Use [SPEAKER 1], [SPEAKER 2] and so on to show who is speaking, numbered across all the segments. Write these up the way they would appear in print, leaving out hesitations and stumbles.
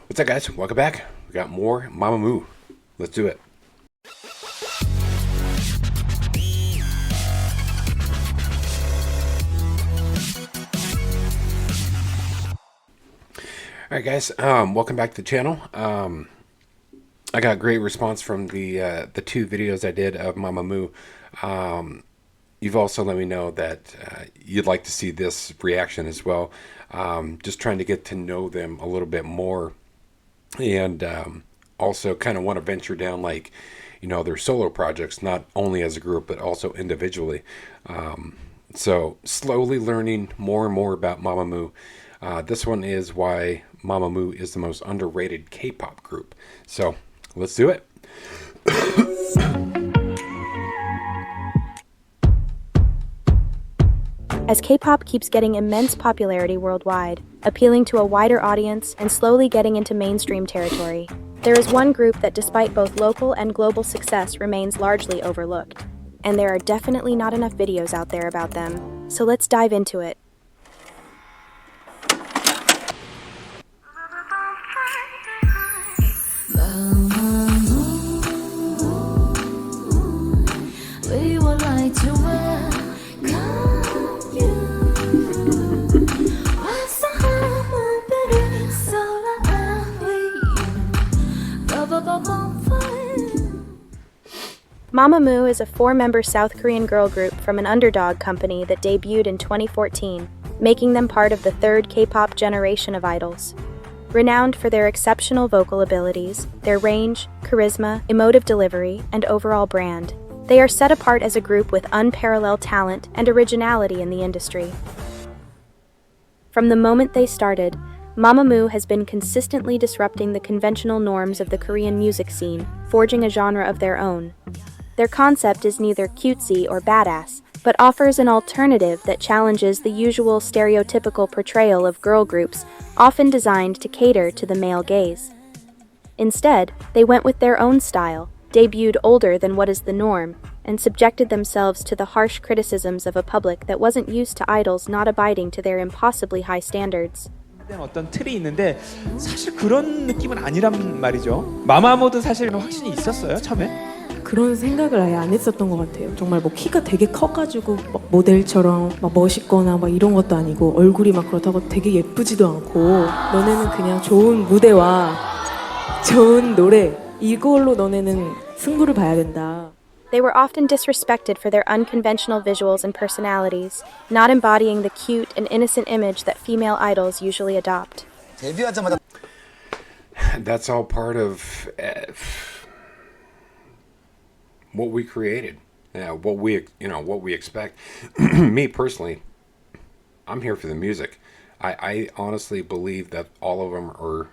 [SPEAKER 1] What's up, guys? Welcome back. We got more Mamamoo. Let's do it. All right, guys. Welcome back to the channel. I got a great response from the two videos I did of Mamamoo. You've also let me know that you'd like to see this reaction as well. Just trying to get to know them a little bit more, and also kind of want to venture down, like, their solo projects, not only as a group but also individually. So slowly learning more and more about Mamamoo. This one is why Mamamoo is the most underrated K-pop group. So let's do it.
[SPEAKER 2] As K-pop keeps getting immense popularity worldwide, appealing to a wider audience and slowly getting into mainstream territory, there is one group that, despite both local and global success, remains largely overlooked. And there are definitely not enough videos out there about them, so let's dive into it. Mamamoo is a four-member South Korean girl group from an underdog company that debuted in 2014, making them part of the third K-pop generation of idols. Renowned for their exceptional vocal abilities, their range, charisma, emotive delivery, and overall brand, they are set apart as a group with unparalleled talent and originality in the industry. From the moment they started, Mamamoo has been consistently disrupting the conventional norms of the Korean music scene, forging a genre of their own. Their concept is neither cutesy or badass, but offers an alternative that challenges the usual stereotypical portrayal of girl groups, often designed to cater to the male gaze. Instead, they went with their own style, debuted older than what is the norm, and subjected themselves to the harsh criticisms of a public that wasn't used to idols not abiding to their impossibly high standards.
[SPEAKER 3] 어떤 틀이 있는데 사실 그런 느낌은 아니란 말이죠. 마마무도 사실 확신이 있었어요, 처음에?
[SPEAKER 4] 그런 생각을 아예 안 했었던 것 같아요. 정말 뭐 키가 되게 커가지고 막 모델처럼 막 멋있거나 막 이런 것도 아니고 얼굴이 막 그렇다고 되게 예쁘지도 않고 너네는 그냥 좋은 무대와 좋은 노래 이걸로 너네는 승부를 봐야 된다.
[SPEAKER 2] They were often disrespected for their unconventional visuals and personalities, not embodying the cute and innocent image that female idols usually adopt.
[SPEAKER 1] That's all part of what we created. What we expect. Me personally, I'm here for the music. I honestly believe that all of them are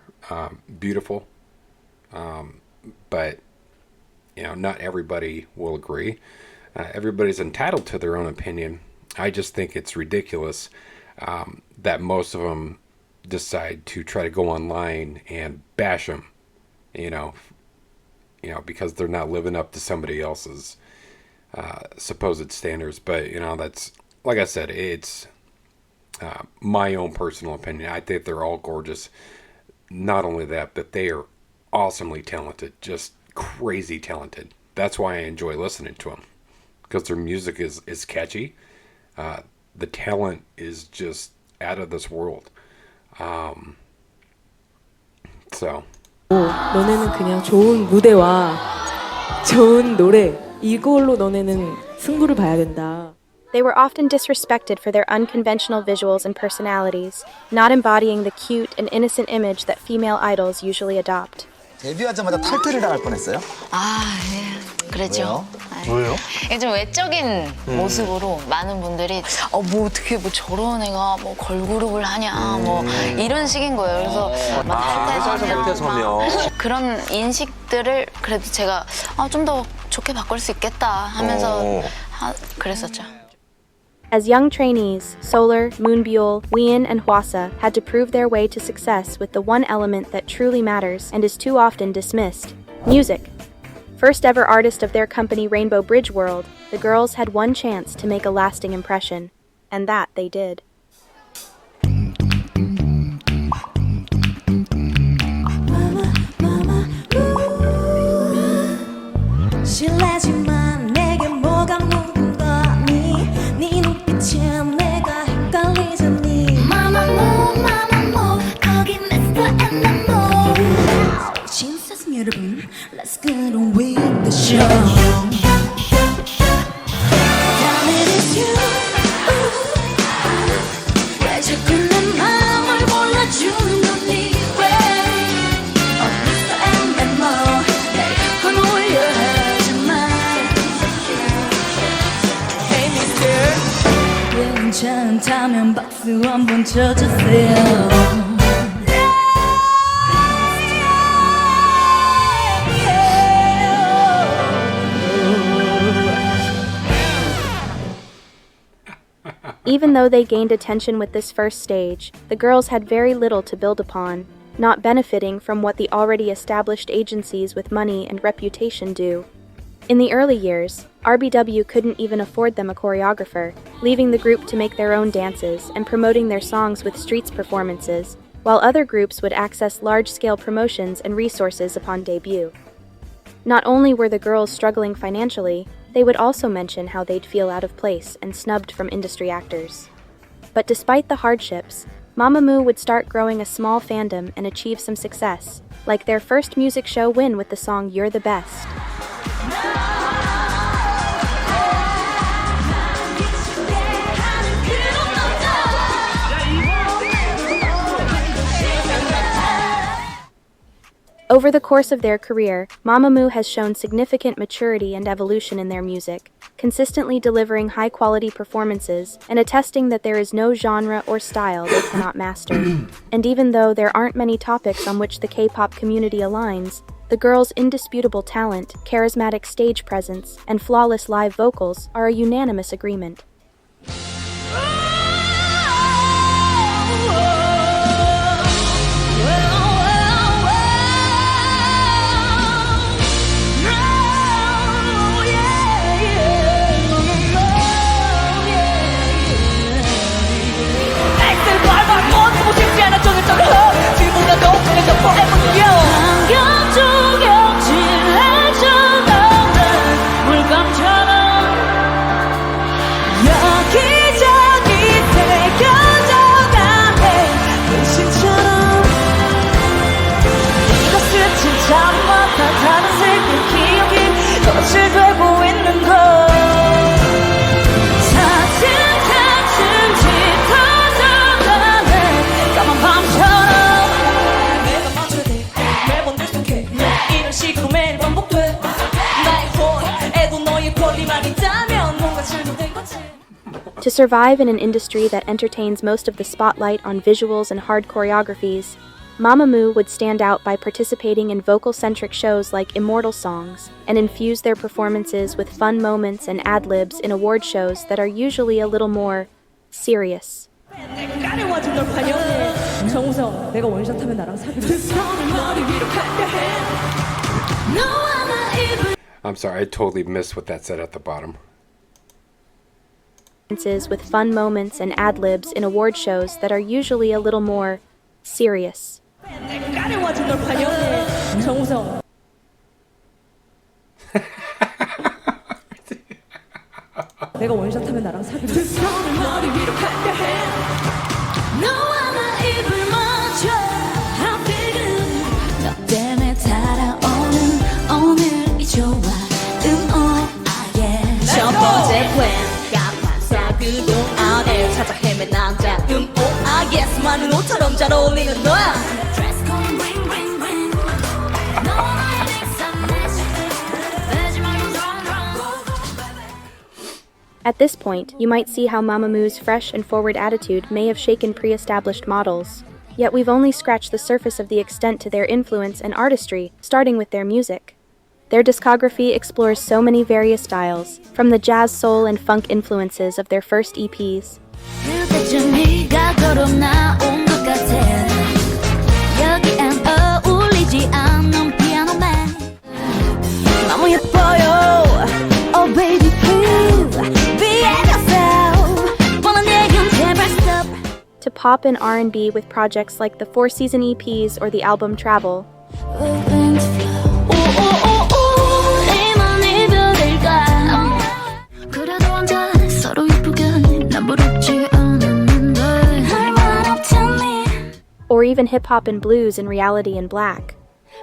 [SPEAKER 1] beautiful, but not everybody will agree. Everybody's entitled to their own opinion. I just think it's ridiculous that most of them decide to try to go online and bash them, because they're not living up to somebody else's supposed standards. But, that's, like I said, it's my own personal opinion. I think they're all gorgeous. Not only that, but they are awesomely talented, just crazy talented. That's why I enjoy listening to them, because their music is catchy. The talent is just out of this world. So
[SPEAKER 4] 너네는 그냥 좋은 무대와 좋은 노래 이걸로 너네는 승부를 봐야 된다.
[SPEAKER 2] They were often disrespected for their unconventional visuals and personalities, not embodying the cute and innocent image that female idols usually adopt.
[SPEAKER 5] 데뷔하자마자 탈퇴를 당할 뻔했어요?
[SPEAKER 6] 예, 그랬죠.
[SPEAKER 5] 왜요?
[SPEAKER 6] 이게 좀 외적인 모습으로 많은 분들이 뭐 어떻게 뭐 저런 애가 뭐 걸그룹을 하냐 뭐 이런 식인 거예요. 그래서 막 탈퇴하면 그런 인식들을 그래도 제가 좀 더 좋게 바꿀 수 있겠다 하면서 그랬었죠.
[SPEAKER 2] As young trainees, Solar, Moonbyul, Wheein, and Hwasa had to prove their way to success with the one element that truly matters and is too often dismissed: music. First ever artist of their company Rainbow Bridge World, the girls had one chance to make a lasting impression, and that they did.
[SPEAKER 7] 멈춰 Damn it is you 왜 자꾸 내 마음을 몰라주는 거니 왜 Mr. MMO 날 걸어올려 하지마 Hey mister 괜찮다면 박수 한번 쳐주세요
[SPEAKER 2] Even though they gained attention with this first stage, the girls had very little to build upon, not benefiting from what the already established agencies with money and reputation do. In the early years, RBW couldn't even afford them a choreographer, leaving the group to make their own dances and promoting their songs with streets performances, while other groups would access large-scale promotions and resources upon debut. Not only were the girls struggling financially, they would also mention how they'd feel out of place and snubbed from industry actors. But despite the hardships, Mamamoo would start growing a small fandom and achieve some success, like their first music show win with the song You're the Best. Over the course of their career, Mamamoo has shown significant maturity and evolution in their music, consistently delivering high-quality performances and attesting that there is no genre or style they cannot master. And even though there aren't many topics on which the K-pop community aligns, the girls' indisputable talent, charismatic stage presence, and flawless live vocals are a unanimous agreement. To survive in an industry that entertains most of the spotlight on visuals and hard choreographies, Mamamoo would stand out by participating in vocal-centric shows like Immortal Songs and infuse their performances with fun moments and ad-libs in award shows that are usually a little more serious.
[SPEAKER 1] I'm sorry, I totally missed what that said at the bottom.
[SPEAKER 2] With fun moments and ad-libs in award shows that are usually a little more serious. At this point, you might see how Mamamoo's fresh and forward attitude may have shaken pre-established models. Yet we've only scratched the surface of the extent to their influence and artistry, starting with their music. Their discography explores so many various styles, from the jazz, soul, and funk influences of their first EPs. To pop and R&B with projects like the 4-season EPs or the album Travel. Or even hip-hop and blues in Reality and Black.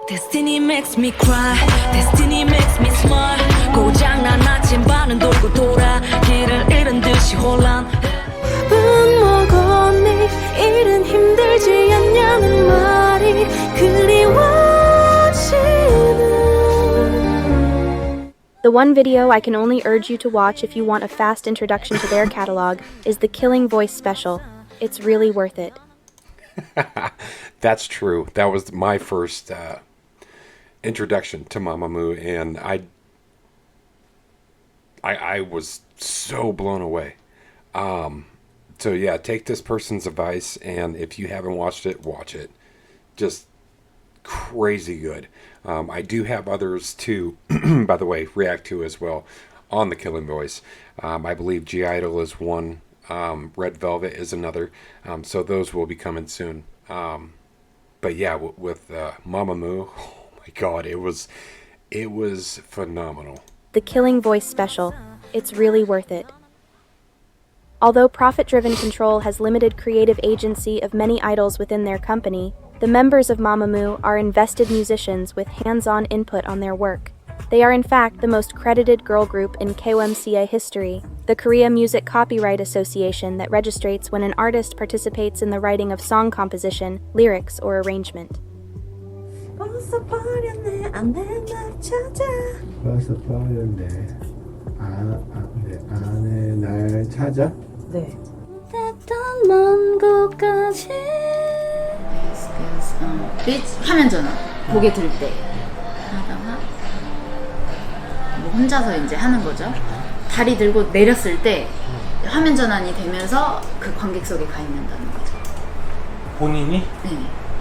[SPEAKER 7] Destiny makes me cry, destiny makes me smile. 고장난 아침반은 돌고 돌아 길을 잃은 듯이 혼란.
[SPEAKER 4] 밥은 먹었니? 일은 힘들지 않냐는 말이 그리워지는.
[SPEAKER 2] The one video I can only urge you to watch if you want a fast introduction to their catalog is the Killing Voice special. It's really worth it.
[SPEAKER 1] That's true. That was my first introduction to Mamamoo, and I was so blown away. So yeah, take this person's advice, and if you haven't watched it, watch it. Just crazy good. I do have others to, by the way, react to as well on the Killing Voice. I believe G Idol is one. Red Velvet is another. So those will be coming soon. But yeah, with Mamamoo, oh my God, it was phenomenal.
[SPEAKER 2] The Killing Voice special. It's really worth it. Although profit-driven control has limited creative agency of many idols within their company, the members of Mamamoo are invested musicians with hands-on input on their work. They are in fact the most credited girl group in KOMCA history, the Korea Music Copyright Association that registrates when an artist participates in the writing of song composition, lyrics, or arrangement.
[SPEAKER 4] 벗어버렸네 안내 날 찾아.
[SPEAKER 8] 벌써 버렸네. 내 안에 날 찾아.
[SPEAKER 4] 네.
[SPEAKER 7] 됐던 먼 곳까지.
[SPEAKER 6] 화면 전화 고개 들 때 하다가 뭐 혼자서 이제 하는 거죠. 다리 들고 내렸을 때 화면 전환이 되면서 그 관객석에 가 있는다는 거죠.
[SPEAKER 9] 본인이
[SPEAKER 6] 네.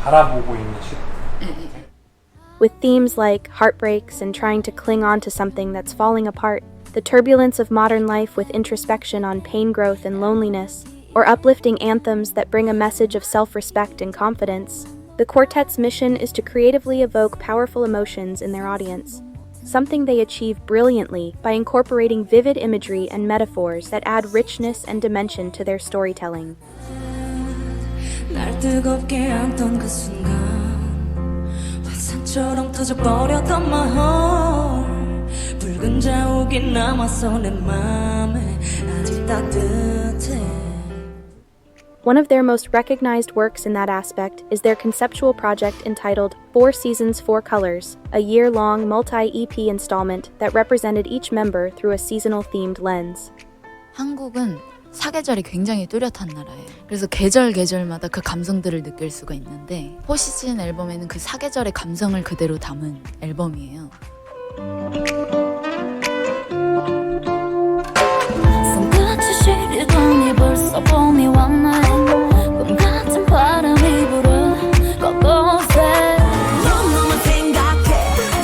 [SPEAKER 9] 바라보고 있는 시.
[SPEAKER 6] 네.
[SPEAKER 2] With themes like heartbreaks and trying to cling on to something that's falling apart, the turbulence of modern life with introspection on pain growth and loneliness, or uplifting anthems that bring a message of self-respect and confidence, the quartet's mission is to creatively evoke powerful emotions in their audience, something they achieve brilliantly by incorporating vivid imagery and metaphors that add richness and dimension to their storytelling.
[SPEAKER 7] 날 뜨겁게 안던 그 순간 화산처럼 터져버렸던 마음 붉은 자욱이 남았어 내 맘에 아직 따뜻해.
[SPEAKER 2] One of their most recognized works in that aspect is their conceptual project entitled 4 Seasons, 4 Colors, a year-long multi-EP installment that represented each member through a seasonal-themed lens.
[SPEAKER 6] 한국은 사계절이 굉장히 뚜렷한 나라예요. 그래서 계절마다 그 감성들을 느낄 수가 있는데 포시즌 앨범에는 그 사계절의 감성을 그대로 담은 앨범이에요.
[SPEAKER 7] 손끝이 시리더니 벌써 봄이 왔네. 꿈 같은 바람이 불어 곳곳에 너만 생각해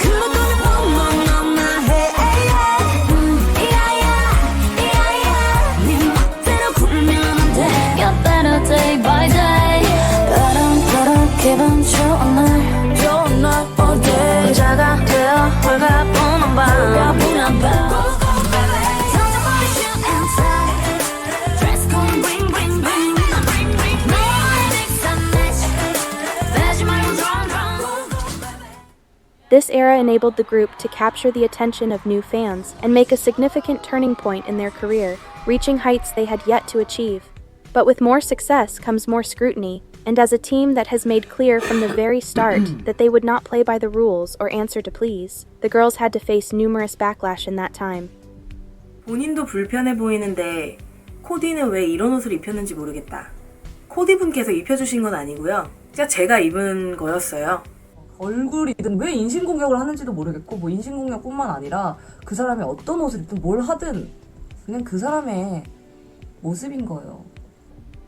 [SPEAKER 7] 그런 거는 너만 해. 이야야 네 멋대로 굴면 안 돼. Get better day by day. 따랑따랑 기분 좋은 날 all day. 혼자가 되어 홀가분한 밤
[SPEAKER 2] This era enabled the group to capture the attention of new fans and make a significant turning point in their career, reaching heights they had yet to achieve. But with more success comes more scrutiny, and as a team that has made clear from the very start that they would not play by the rules or answer to please, the girls had to face numerous backlash in that time.
[SPEAKER 10] 본인도 불편해 보이는데 코디는 왜 이런 옷을 입혔는지 모르겠다. 코디분께서 입혀주신 건 아니고요. 진짜 제가 입은 거였어요.
[SPEAKER 11] 얼굴이든 왜 인신공격을 하는지도 모르겠고 뭐 인신공격뿐만 아니라 그 사람이 어떤 옷을 입든 뭘 하든 그냥 그 사람의 모습인 거예요.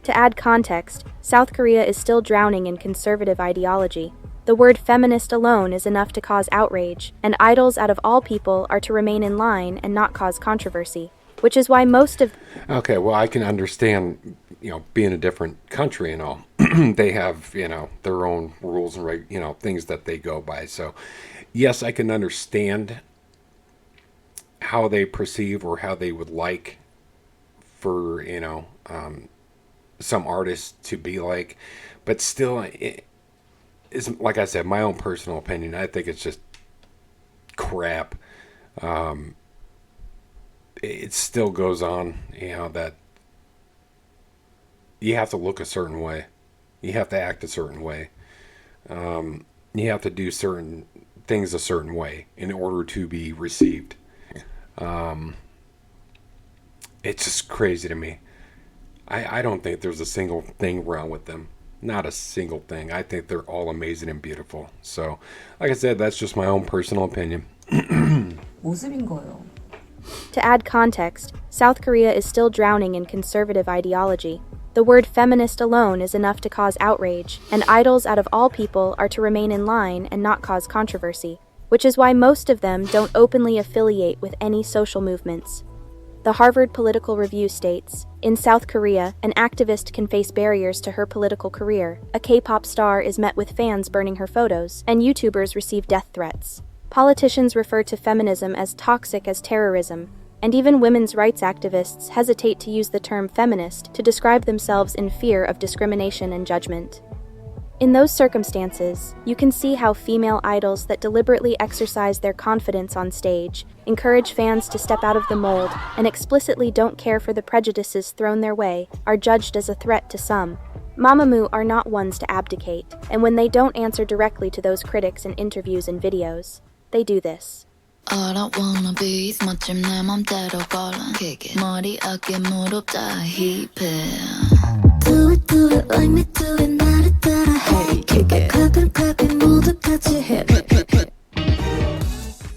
[SPEAKER 2] To add context, South Korea is still drowning in conservative ideology. The word feminist alone is enough to cause outrage, and idols out of all people are to remain in line and not cause controversy, which is why most of...
[SPEAKER 1] Okay, well, I can understand, being a different country and all. They have, their own rules and, things that they go by. So, yes, I can understand how they perceive or how they would like for, some artists to be like. But still, is, like I said, my own personal opinion. I think it's just crap. It still goes on, that you have to look a certain way. You have to act a certain way. You have to do certain things a certain way in order to be received. It's just crazy to me. I don't think there's a single thing wrong with them. Not a single thing. I think they're all amazing and beautiful. So, like I said, that's just my own personal opinion.
[SPEAKER 11] 모습인 거예요.
[SPEAKER 2] To add context, South Korea is still drowning in conservative ideology. The word feminist alone is enough to cause outrage, and idols out of all people are to remain in line and not cause controversy, which is why most of them don't openly affiliate with any social movements. The Harvard Political Review states, in South Korea, an activist can face barriers to her political career. A K-pop star is met with fans burning her photos, and YouTubers receive death threats. Politicians refer to feminism as toxic as terrorism, and even women's rights activists hesitate to use the term feminist to describe themselves in fear of discrimination and judgment. In those circumstances, you can see how female idols that deliberately exercise their confidence on stage, encourage fans to step out of the mold, and explicitly don't care for the prejudices thrown their way, are judged as a threat to some. Mamamoo are not ones to abdicate, and when they don't answer directly to those critics in interviews and videos, they do this.
[SPEAKER 7] All I wanna be is 멋짐 내 맘대로 걸어 머리 어깨 무릎 다 힙해 Do it like me do it 나를 따라 해 clap it 모두 같이 해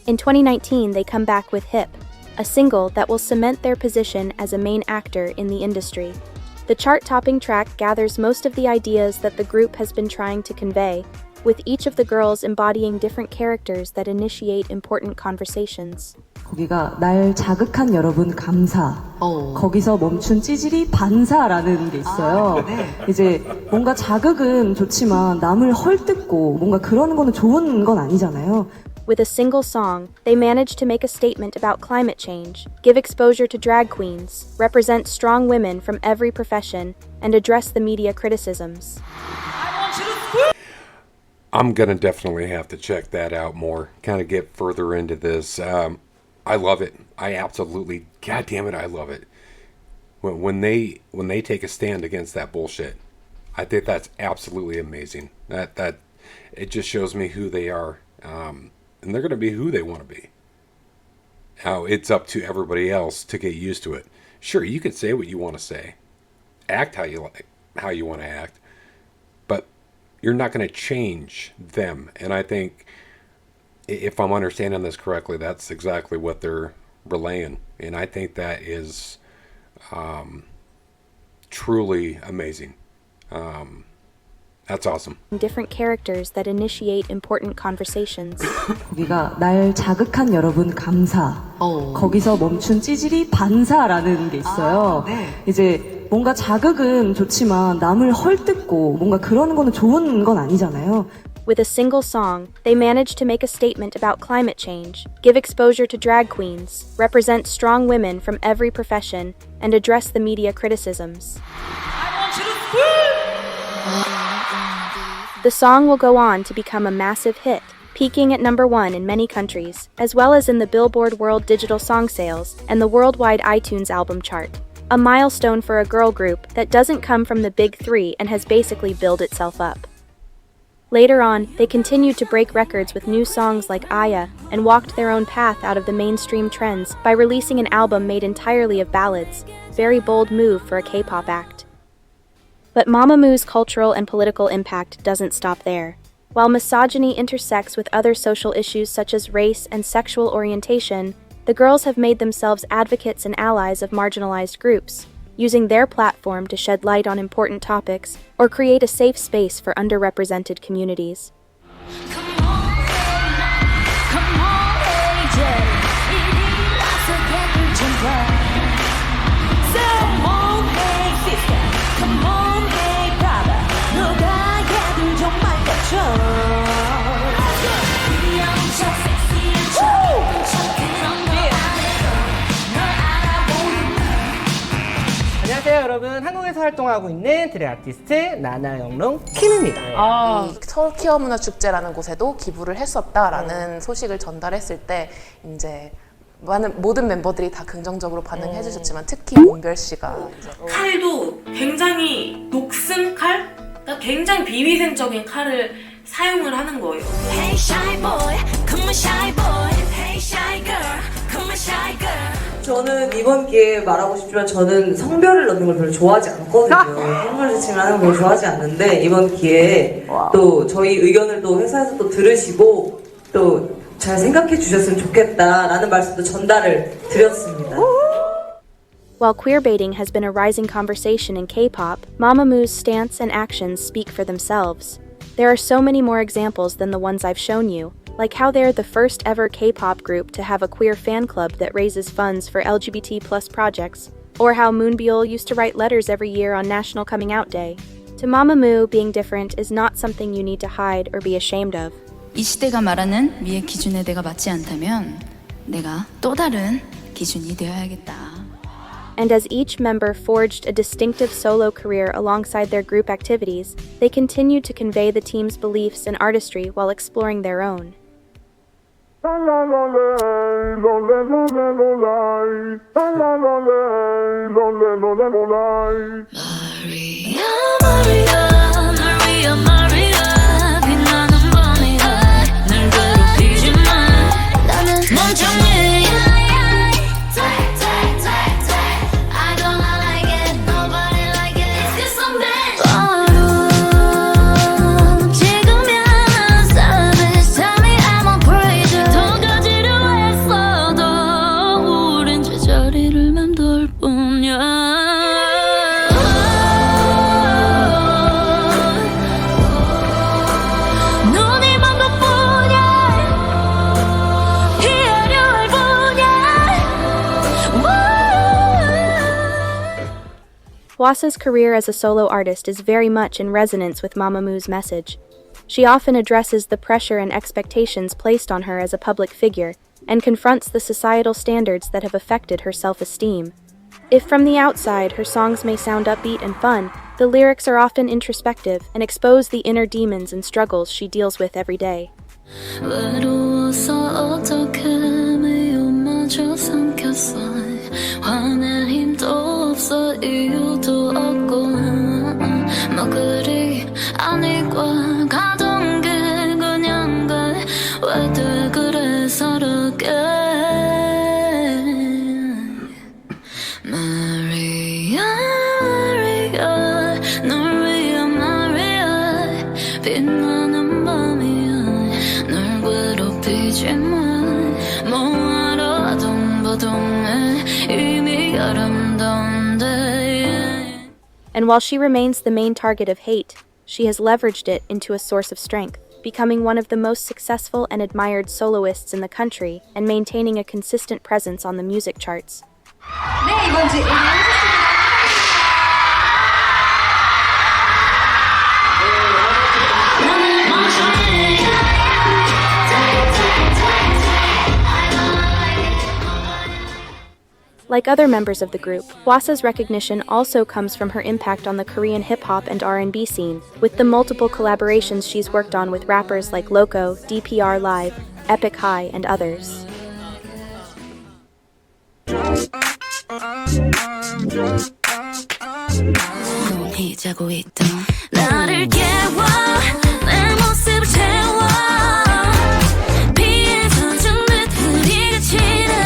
[SPEAKER 2] In 2019, they come back with Hip, a single that will cement their position as a main actor in the industry. The chart-topping track gathers most of the ideas that the group has been trying to convey, with each of the girls embodying different characters that initiate important conversations.
[SPEAKER 11] 거기가 날 자극한 여러분 감사. 거기서 멈춘 찌질이 반사라는 게 있어요. 이제 뭔가 자극은 좋지만 남을 헐뜯고 뭔가 그러는 거는 좋은 건 아니잖아요.
[SPEAKER 2] With a single song, they managed to make a statement about climate change, give exposure to drag queens, represent strong women from every profession, and address the media criticisms.
[SPEAKER 1] I'm going to definitely have to check that out more, kind of get further into this. I love it. I absolutely, God damn it, I love it. When they take a stand against that bullshit, I think that's absolutely amazing. That it just shows me who they are. And they're going to be who they want to be. Now, it's up to everybody else to get used to it. Sure, you can say what you want to say. Act how you want to act. But you're not going to change them. And I think, if I'm understanding this correctly, that's exactly what they're relaying. And I think that is truly amazing. That's awesome.
[SPEAKER 2] Different characters that initiate important conversations.
[SPEAKER 11] 거기가 날 자극한 여러분 감사. 거기서 멈춘 찌질이 반사라는 게 있어요. 이제 뭔가 자극은 좋지만 남을 헐뜯고 뭔가 그러는 거는 좋은 건 아니잖아요.
[SPEAKER 2] With a single song, they managed to make a statement about climate change, give exposure to drag queens, represent strong women from every profession, and address the media criticisms. The song will go on to become a massive hit, peaking at #1 in many countries, as well as in the Billboard World Digital Song Sales and the worldwide iTunes album chart. A milestone for a girl group that doesn't come from the big three and has basically built itself up. Later on, they continued to break records with new songs like Aya and walked their own path out of the mainstream trends by releasing an album made entirely of ballads, very bold move for a K-pop act. But Mamamoo's cultural and political impact doesn't stop there. While misogyny intersects with other social issues such as race and sexual orientation, the girls have made themselves advocates and allies of marginalized groups, using their platform to shed light on important topics or create a safe space for underrepresented communities.
[SPEAKER 12] 안녕하세요 여러분, 한국에서 활동하고 있는 드레 아티스트 나나영롱 킴입니다.
[SPEAKER 13] 터키어 문화 축제라는 곳에도 기부를 했었다라는 소식을 전달했을 때 이제 모든 멤버들이 다 긍정적으로 반응해 주셨지만 특히 문별 씨가
[SPEAKER 10] 칼도 굉장히 녹슨 칼? 그러니까 굉장히 비위생적인 칼을 사용을 하는 거예요.
[SPEAKER 7] Hey shy boy, come on shy boy. Hey shy girl, come on shy girl.
[SPEAKER 14] 저는 이번 기회에 말하고 싶지만 저는 성별을 넣는 걸 별로 좋아하지 않거든요. 성별 지칭을 하는 걸 별로 좋아하지 않는데 이번 기회에 또 저희 의견을 또 회사에서 또 들으시고 또 잘 생각해 주셨으면 좋겠다라는 말씀도 전달을 드렸습니다.
[SPEAKER 2] While queerbaiting has been a rising conversation in K-pop, Mamamoo's stance and actions speak for themselves. There are so many more examples than the ones I've shown you, like how they're the first ever K-pop group to have a queer fan club that raises funds for LGBT+ projects, or how Moonbyul used to write letters every year on National Coming Out Day. To Mamamoo, being different is not something you need to hide or be ashamed of.
[SPEAKER 15] 이 시대가 말하는 미의 기준에 내가 맞지 않다면 내가 또 다른 기준이 되어야겠다.
[SPEAKER 2] And as each member forged a distinctive solo career alongside their group activities, they continued to convey the team's beliefs and artistry while exploring their own. Hwasa's career as a solo artist is very much in resonance with Mamamoo's message. She often addresses the pressure and expectations placed on her as a public figure, and confronts the societal standards that have affected her self-esteem. If from the outside her songs may sound upbeat and fun, the lyrics are often introspective and expose the inner demons and struggles she deals with every day.
[SPEAKER 7] 화낼 힘도 없어 이유도 없고 뭐 그리 아니고 가던 게 그냥 왜들 그래 서럽게 마리아 마리아 널 위한 마리아 빛나는 밤이야 널 괴롭히지만 뭐하러 아동바동해
[SPEAKER 2] And while she remains the main target of hate, she has leveraged it into a source of strength, becoming one of the most successful and admired soloists in the country and maintaining a consistent presence on the music charts.
[SPEAKER 16] 네, 이번 주
[SPEAKER 2] Like other members of the group, Hwasa's recognition also comes from her impact on the Korean hip-hop and R&B scene, with the multiple collaborations she's worked on with rappers like Loco, DPR Live, Epic High, and others.
[SPEAKER 7] 나를 깨워 내 모습을 채워 비에서 정말 흐리게 치는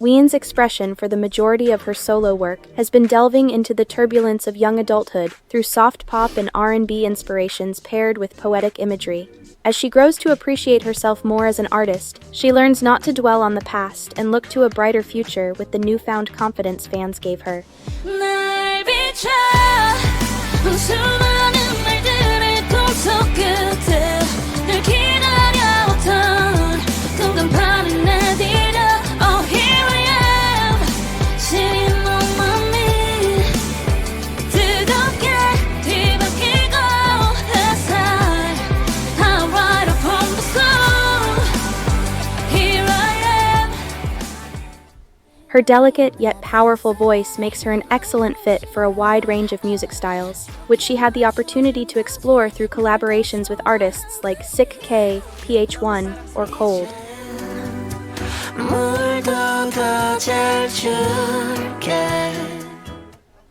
[SPEAKER 2] Ween's expression for the majority of her solo work has been delving into the turbulence of young adulthood through soft pop and R&B inspirations paired with poetic imagery. As she grows to appreciate herself more as an artist, she learns not to dwell on the past and look to a brighter future with the newfound confidence fans gave her.
[SPEAKER 7] 날 비춰 수많은 말들의 공속 끝에 늘 기다려왔던 깜깜한 내 뒤를 Oh here I am 신이 맘마미 뜨겁게 뒤바뀌고 햇살 I'm right up on the sun Here I am.
[SPEAKER 2] Her delicate yet powerful voice makes her an excellent fit for a wide range of music styles, which she had the opportunity to explore through collaborations with artists like Sick K, PH1, or Cold.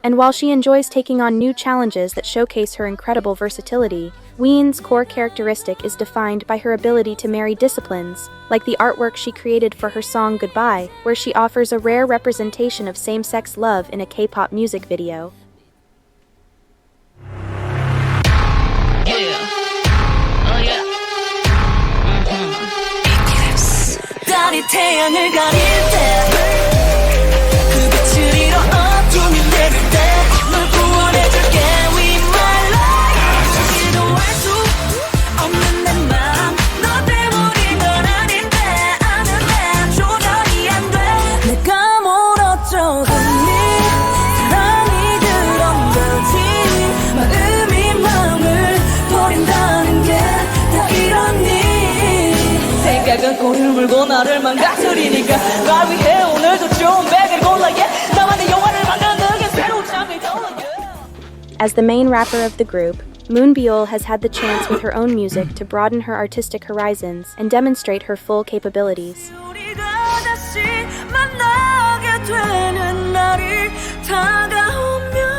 [SPEAKER 2] And while she enjoys taking on new challenges that showcase her incredible versatility, Ween's core characteristic is defined by her ability to marry disciplines, like the artwork she created for her song Goodbye, where she offers a rare representation of same-sex love in a K-pop music video.
[SPEAKER 7] 달이 태양을 가릴 때 그 빛을 잃어 어둠이 내릴 때 널 구원해줄게 With my life 자기도 알 수 없는 내 맘 너 때문인 건 아닌데 아는데 조절이 안 돼 내가 뭘 어쩌겠니 사랑이 그런 거지 마음이 마음을 버린다는 게 다 이러니 생각은 꼬리를 물고 나를 망가뜨리니까 날 위해 오늘도 좋은 백을 골라 나만의 영화를 만드는 게 새로운 장을 떠올려.
[SPEAKER 2] As the main rapper of the group, Moonbyul has had the chance with her own music to broaden her artistic horizons and demonstrate her full capabilities.
[SPEAKER 7] 우리가 다시 만나게 되는 날이 다가오면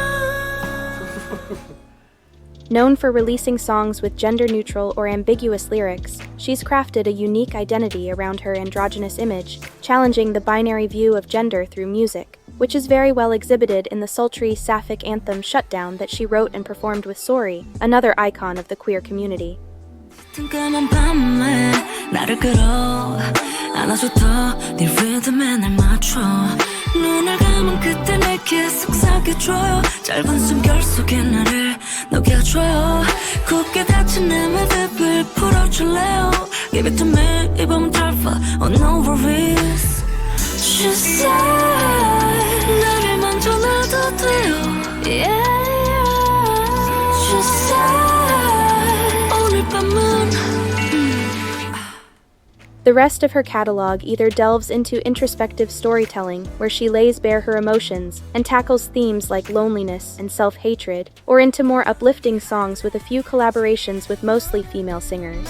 [SPEAKER 2] Known for releasing songs with gender-neutral or ambiguous lyrics, she's crafted a unique identity around her androgynous image, challenging the binary view of gender through music, which is very well exhibited in the sultry, sapphic anthem Shutdown that she wrote and performed with Sori, another icon of the queer community.
[SPEAKER 7] 뜬금한 밤에 나를 끌어 안아줘 더 네 리듬에 날 맞춰 눈을 감은 그때 내게 속삭여줘요 짧은 숨결 속에 나를 녹여줘요 굳게 닫힌 내 맵을 풀어줄래요 Give it to me 이 밤은 짧아 Oh no worries She said 나를 만져놔도 돼요 Yeah She said 오늘 밤은
[SPEAKER 2] The rest of her catalog either delves into introspective storytelling, where she lays bare her emotions and tackles themes like loneliness and self-hatred, or into more uplifting songs with a few collaborations with mostly female singers.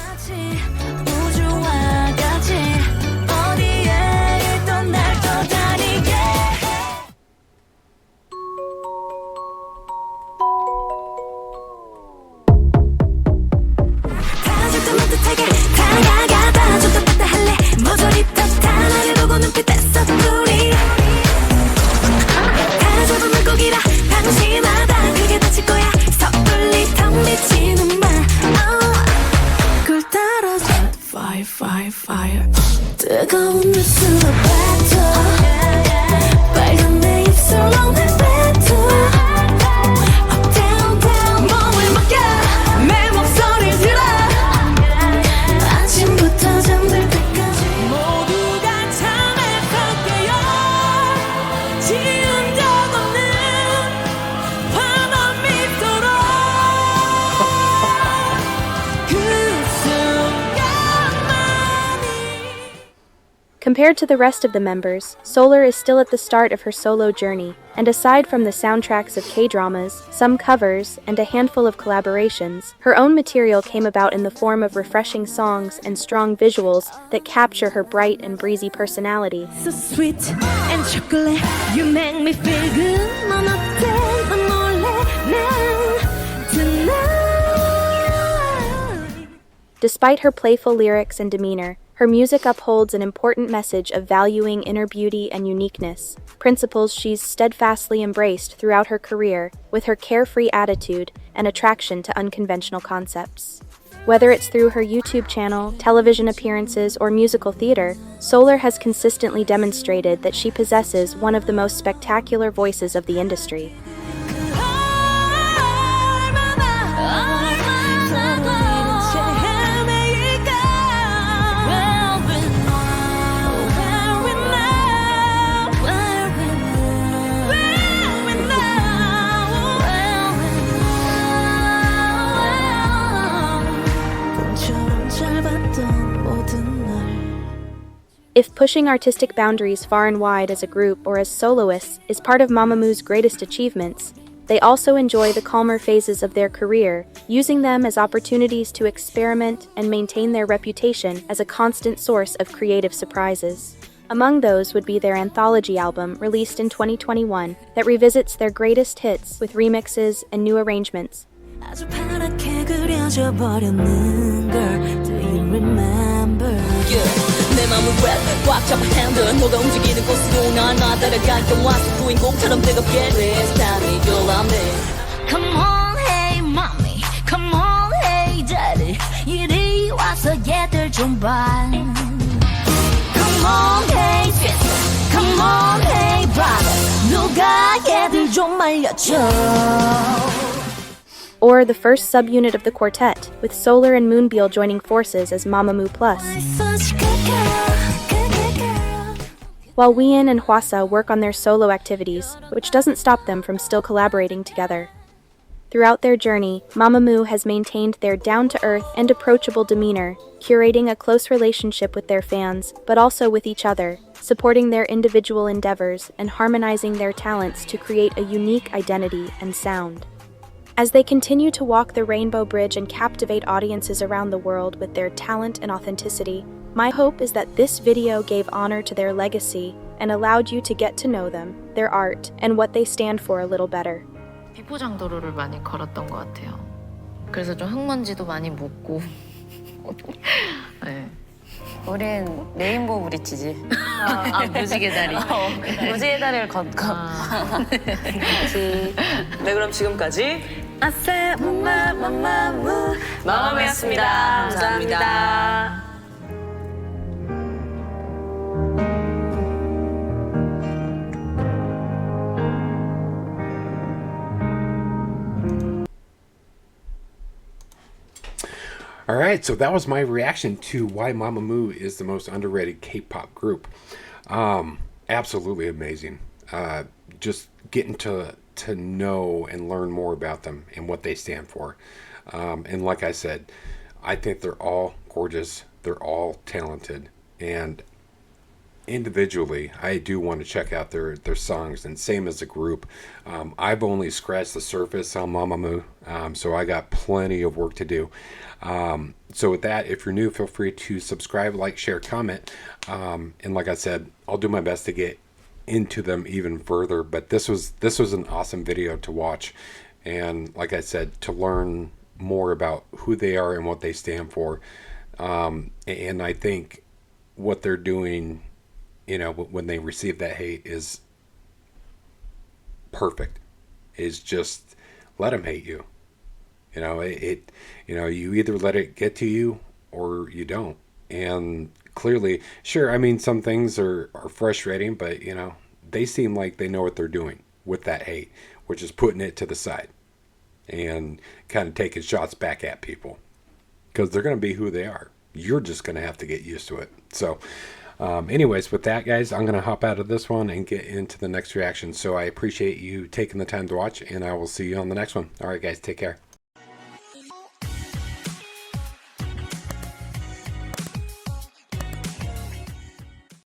[SPEAKER 7] Fire 뜨거운 입술로 뱉어 빨간 내 입술로 날 뱉어 Up down down 몸을 맡겨 내 목소리를 들어 아침부터 잠들 때까지 모두가 참여할게요 지운 적 없는 환한 미소로
[SPEAKER 2] Compared to the rest of the members, Solar is still at the start of her solo journey, and aside from the soundtracks of K-dramas, some covers, and a handful of collaborations, her own material came about in the form of refreshing songs and strong visuals that capture her bright and breezy personality.
[SPEAKER 7] So sweet and chocolate, you make me feel good. 넌 어때? 넌 몰래 난 tonight.
[SPEAKER 2] Despite her playful lyrics and demeanor, her music upholds an important message of valuing inner beauty and uniqueness, principles she's steadfastly embraced throughout her career with her carefree attitude and attraction to unconventional concepts. Whether it's through her YouTube channel, television appearances, or musical theater, Solar has consistently demonstrated that she possesses one of the most spectacular voices of the industry. If pushing artistic boundaries far and wide as a group or as soloists is part of Mamamoo's greatest achievements, they also enjoy the calmer phases of their career, using them as opportunities to experiment and maintain their reputation as a constant source of creative surprises. Among those would be their anthology album released in 2021 that revisits their greatest hits with remixes and new arrangements.
[SPEAKER 7] 아주 파랗게 그려져 버렸는 걸 Do you remember? 내 맘을 꽉 잡아 handle 너가 움직이는 곳으로 날 따라갈 영화속 주인공처럼 뜨겁게 This time you'll love me Come on hey mommy Come on hey daddy 이리 와서 얘들 좀 봐 Come on hey sister Come on hey brother 누가 얘들 좀 말려줘
[SPEAKER 2] Or the first subunit of the quartet, with Solar and Moonbeal joining forces as Mamamoo Plus. While Wheein and Hwasa work on their solo activities, which doesn't stop them from still collaborating together. Throughout their journey, Mamamoo has maintained their down-to-earth and approachable demeanor, curating a close relationship with their fans, but also with each other, supporting their individual endeavors and harmonizing their talents to create a unique identity and sound. As they continue to walk the rainbow bridge and captivate audiences around the world with their talent and authenticity, my hope is that this video gave honor to their legacy and allowed you to get to know them, their art, and what they stand for a little better.
[SPEAKER 6] 비포장 도로를 많이 걸었던 것 같아요. 그래서 좀 흙먼지도 많이 묻고. 네.
[SPEAKER 16] 우린 레인보우 브릿지지.
[SPEAKER 6] 무지개 다리.
[SPEAKER 16] 무지개 다리를 걷고.
[SPEAKER 14] 네, 그럼 지금까지
[SPEAKER 16] 아싸 마마무 마마무였습니다. 감사합니다.
[SPEAKER 1] All right, so that was my reaction to why Mamamoo is the most underrated K-pop group. Absolutely amazing. Just getting to know and learn more about them and what they stand for. And like I said, I think they're all gorgeous. They're all talented. And individually, I do want to check out their songs, and same as a group. I've only scratched the surface on Mamamoo, so I got plenty of work to do. So with that, if you're new, feel free to subscribe, like, share, comment. And like I said, I'll do my best to get into them even further. But this was an awesome video to watch, and like I said, to learn more about who they are and what they stand for. And I think what they're doing, you know, when they receive that hate is perfect. Is just let them hate you. You know, you know, you either let it get to you or you don't. And clearly, sure, I mean, some things are frustrating, but you know, they seem like they know what they're doing with that hate, which is putting it to the side and kind of taking shots back at people, because they're going to be who they are. You're just going to have to get used to it. So anyways, with that, guys, I'm going to hop out of this one and get into the next reaction. So I appreciate you taking the time to watch, and I will see you on the next one. All right, guys, take care.